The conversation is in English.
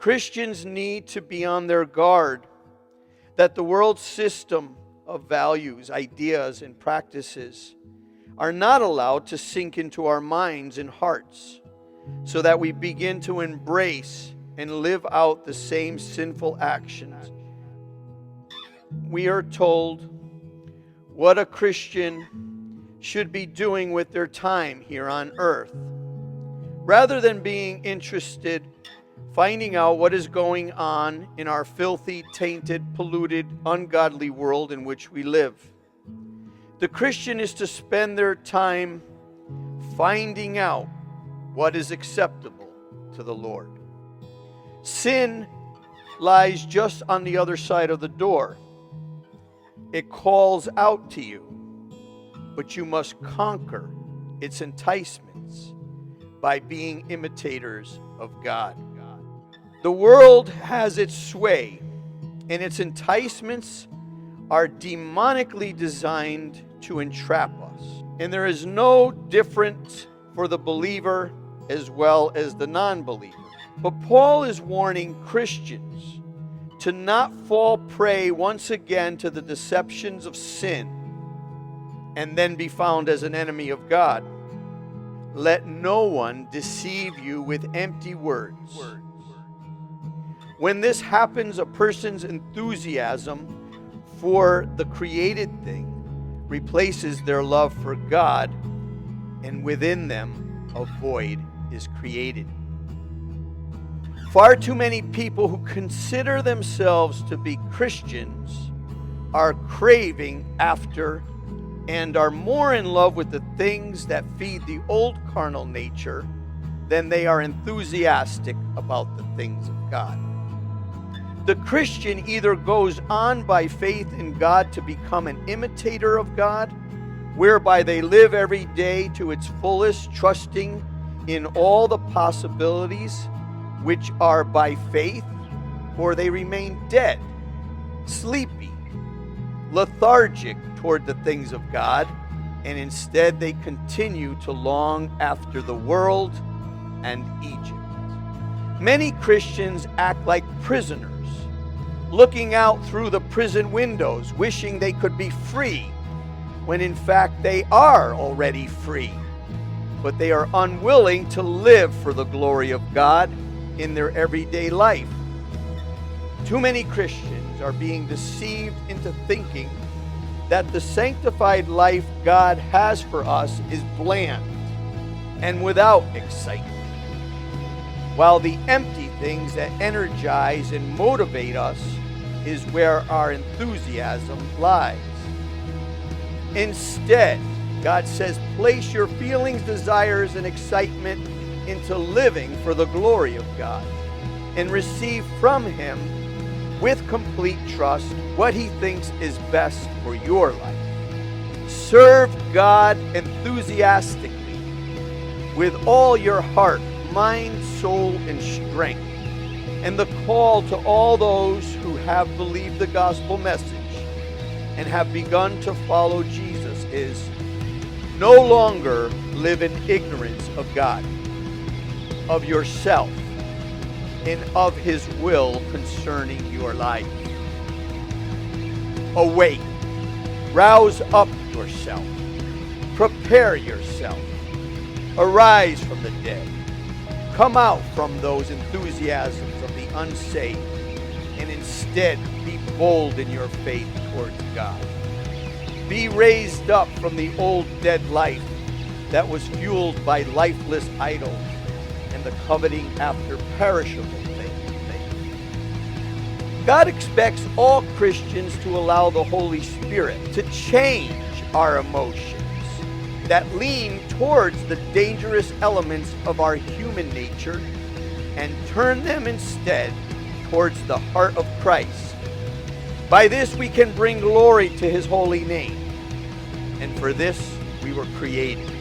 Christians need to be on their guard that the world's system of values, ideas, and practices are not allowed to sink into our minds and hearts, so that we begin to embrace and live out the same sinful actions. We are told what a Christian should be doing with their time here on earth, rather than being interested finding out what is going on in our filthy, tainted, polluted, ungodly world in which we live. The Christian is to spend their time finding out what is acceptable to the Lord. Sin lies just on the other side of the door. It calls out to you, but you must conquer its enticements by being imitators of God. The world has its sway, and its enticements are demonically designed to entrap us. And there is no difference for the believer as well as the non-believer. But Paul is warning Christians to not fall prey once again to the deceptions of sin and then be found as an enemy of God. Let no one deceive you with empty words. When this happens, a person's enthusiasm for the created thing replaces their love for God, and within them a void is created. Far too many people who consider themselves to be Christians are craving after and are more in love with the things that feed the old carnal nature than they are enthusiastic about the things of God. The Christian either goes on by faith in God to become an imitator of God, whereby they live every day to its fullest, trusting in all the possibilities which are by faith, or they remain dead, sleepy, lethargic toward the things of God, and instead they continue to long after the world and Egypt. Many Christians act like prisoners, looking out through the prison windows, wishing they could be free, when in fact they are already free. But they are unwilling to live for the glory of God in their everyday life. Too many Christians are being deceived into thinking that the sanctified life God has for us is bland and without excitement, while the empty things that energize and motivate us is where our enthusiasm lies. Instead, God says, place your feelings, desires, and excitement into living for the glory of God, and receive from Him with complete trust what He thinks is best for your life. Serve God enthusiastically with all your heart, mind, soul, and strength. And the call to all those who have believed the gospel message and have begun to follow Jesus is no longer live in ignorance of God, of yourself, and of His will concerning your life. Awake, rouse up yourself, prepare yourself, arise from the dead, come out from those enthusiasms of the unsaved, and instead be bold in your faith towards God. Be raised up from the old dead life that was fueled by lifeless idols and the coveting after perishable things. God expects all Christians to allow the Holy Spirit to change our emotions that lean towards the dangerous elements of our human nature and turn them instead towards the heart of Christ. By this we can bring glory to His holy name, and for this we were created.